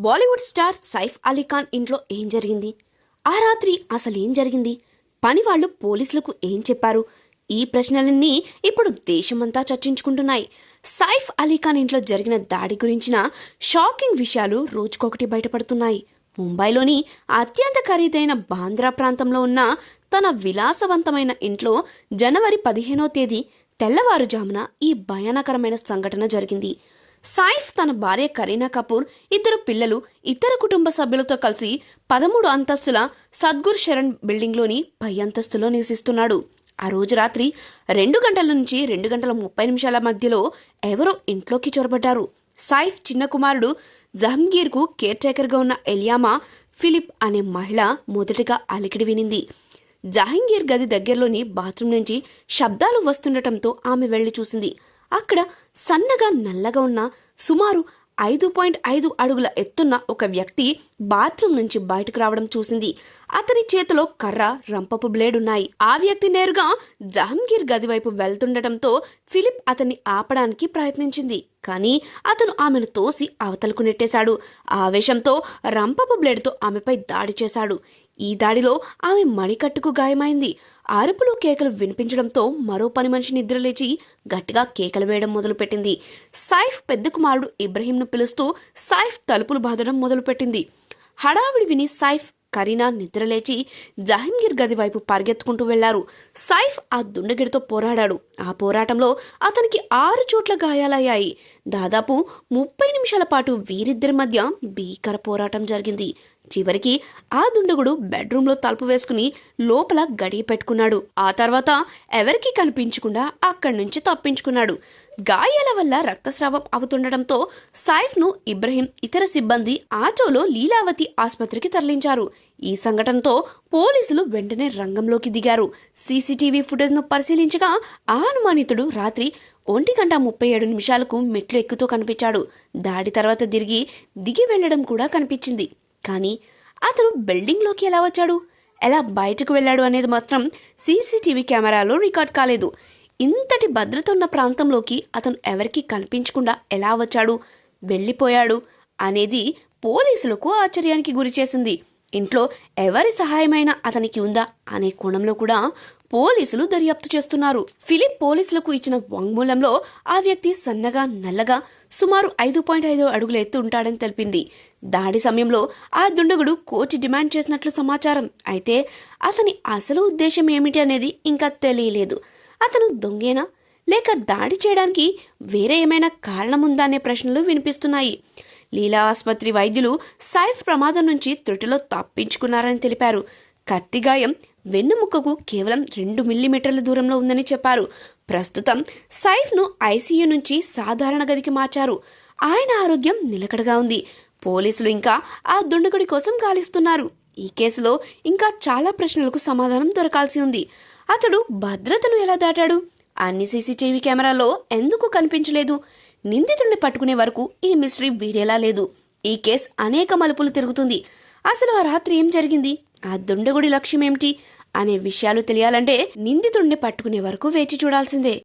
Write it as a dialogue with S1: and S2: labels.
S1: Bollywood star Saif Ali Khan ఇంట్లో ఏం జరిగింది? ఆ రాత్రి అసలేం జరిగింది? పనివాళ్లు పోలీసులకు ఏం చెప్పారు? ఈ ప్రశ్నలన్నీ ఇప్పుడు దేశమంతా చర్చించుకుంటున్నాయి. సైఫ్ అలీ ఖాన్ ఇంట్లో జరిగిన దాడి గురించిన షాకింగ్ విషయాలు రోజుకొకటి బయటపడుతున్నాయి. ముంబైలోని అత్యంత ఖరీదైన బాంద్రా ప్రాంతంలో ఉన్న తన విలాసవంతమైన ఇంట్లో జనవరి 15వ తేదీ తెల్లవారుజామున ఈ భయానకరమైన సంఘటన జరిగింది. సైఫ్ తన భార్య కరీనా కపూర్, ఇద్దరు పిల్లలు, ఇతర కుటుంబ సభ్యులతో కలిసి 13 అంతస్తుల సద్గురు శరణ్ బిల్డింగ్లోని పై అంతస్తులో నివసిస్తున్నాడు. ఆ రోజు రాత్రి 2 గంటల నుంచి 2:30 మధ్యలో ఎవరో ఇంట్లోకి చొరబడ్డారు. సైఫ్ చిన్న కుమారుడు జహంగీర్కు కేర్ టేకర్గా ఉన్న ఎలియామా ఫిలిప్ అనే మహిళ మొదటిగా అలికిడి వినింది. జహంగీర్ గది దగ్గరలోని బాత్రూం నుంచి శబ్దాలు వస్తుండటంతో ఆమె వెళ్లి చూసింది. అక్కడ సన్నగా నల్లగా ఉన్న సుమారు 5.5 అడుగుల ఎత్తున్న ఒక వ్యక్తి బాత్రూం నుంచి బయటకు రావడం చూసింది. అతని చేతిలో కర్ర, రంపపు బ్లేడ్ ఉన్నాయి. ఆ వ్యక్తి నేరుగా జహంగీర్ గది వైపు వెళ్తుండటంతో ఫిలిప్ అతన్ని ఆపడానికి ప్రయత్నించింది. కానీ అతను ఆమెను తోసి అవతలకు నెట్టేశాడు. ఆవేశంతో రంపపు బ్లేడ్తో ఆమెపై దాడి చేశాడు. ఈ దాడిలో ఆమె మణికట్టుకు గాయమైంది. అరుపులు, కేకలు వినిపించడంతో మరో పని మనిషి నిద్రలేచి గట్టిగా కేకలు వేయడం మొదలుపెట్టింది. సైఫ్ పెద్ద కుమారుడు ఇబ్రహీంను పిలుస్తూ సైఫ్ తలుపులు బాదడం మొదలుపెట్టింది. హడావిడి విని సైఫ్, కరీనా నిద్రలేచి జహంగీర్ గది వైపు పరిగెత్తుకుంటూ వెళ్లారు. సైఫ్ ఆ దుండగిడితో పోరాడాడు. ఆ పోరాటంలో అతనికి 6 చోట్ల గాయాలయ్యాయి. దాదాపు 30 నిమిషాల పాటు వీరిద్దరి మధ్య భీకర పోరాటం జరిగింది. చివరికి ఆ దుండగుడు బెడ్రూంలో తలుపు వేసుకుని లోపల గడియ పెట్టుకున్నాడు. ఆ తర్వాత ఎవరికీ కనిపించకుండా అక్కడి నుంచి తప్పించుకున్నాడు. గాయాల వల్ల రక్తస్రావం అవుతుండటంతో సైఫ్ను, ఇబ్రహీం, ఇతర సిబ్బంది ఆటోలో లీలావతి ఆసుపత్రికి తరలించారు. ఈ సంఘటనతో పోలీసులు వెంటనే రంగంలోకి దిగారు. సీసీటీవీ ఫుటేజ్ను పరిశీలించగా ఆ అనుమానితుడు రాత్రి 1:37 మెట్లు ఎక్కుతూ కనిపించాడు. దాడి తర్వాత దిగి వెళ్లడం కూడా కనిపించింది. కానీ అతను బిల్డింగ్లోకి ఎలా వచ్చాడు, ఎలా బయటకు వెళ్లాడు అనేది మాత్రం సీసీటీవీ కెమెరాలో రికార్డ్ కాలేదు. ఇంతటి భద్రత ఉన్న ప్రాంతంలోకి అతను ఎవరికీ కనిపించకుండా ఎలా వచ్చాడు, వెళ్ళిపోయాడు అనేది పోలీసులకు ఆశ్చర్యానికి గురిచేసింది. ఇంట్లో ఎవరి సహాయమైనా అతనికి ఉందా అనే కోణంలో కూడా పోలీసులు దర్యాప్తు చేస్తున్నారు. ఫిలిప్ పోలీసులకు ఇచ్చిన వాంగ్మూలంలో ఆ వ్యక్తి సన్నగా, నల్లగా, సుమారు 5.5 అడుగుల ఎత్తు ఉంటాడని తెలిపింది. దాడి సమయంలో ఆ దుండగుడు కోర్టు డిమాండ్ చేసినట్లు సమాచారం. అయితే అతని అసలు ఉద్దేశం ఏమిటి అనేది ఇంకా తెలియలేదు. అతను దొంగేనా, లేక దాడి చేయడానికి వేరే ఏమైనా కారణముందా అనే ప్రశ్నలు వినిపిస్తున్నాయి. లీలా ఆసుపత్రి వైద్యులు సైఫ్ ప్రమాదం నుంచి త్రుటిలో తప్పించుకున్నారని తెలిపారు. కత్తిగాయం వెన్నుముక్కకు కేవలం 2 మిల్లీమీటర్ల దూరంలో ఉందని చెప్పారు. ప్రస్తుతం సైఫ్ను ఐసీయూ నుంచి సాధారణ గదికి మార్చారు. ఆయన ఆరోగ్యం నిలకడగా ఉంది. పోలీసులు ఇంకా ఆ దుండగుడి కోసం గాలిస్తున్నారు. ఈ కేసులో ఇంకా చాలా ప్రశ్నలకు సమాధానం దొరకాల్సి ఉంది. అతడు భద్రతను ఎలా దాటాడు? అన్ని సీసీటీవీ కెమెరాలో ఎందుకు కనిపించలేదు? నిందితుడిని పట్టుకునే వరకు ఈ మిస్టరీ వీడేలా లేదు. ఈ కేసు అనేక మలుపులు తిరుగుతుంది. అసలు ఆ రాత్రి ఏం జరిగింది, ఆ దుండగుడి లక్ష్యం ఏమిటి అనే విషయాలు తెలియాలంటే నిందితుడిని పట్టుకునే వరకు వేచి చూడాల్సిందే.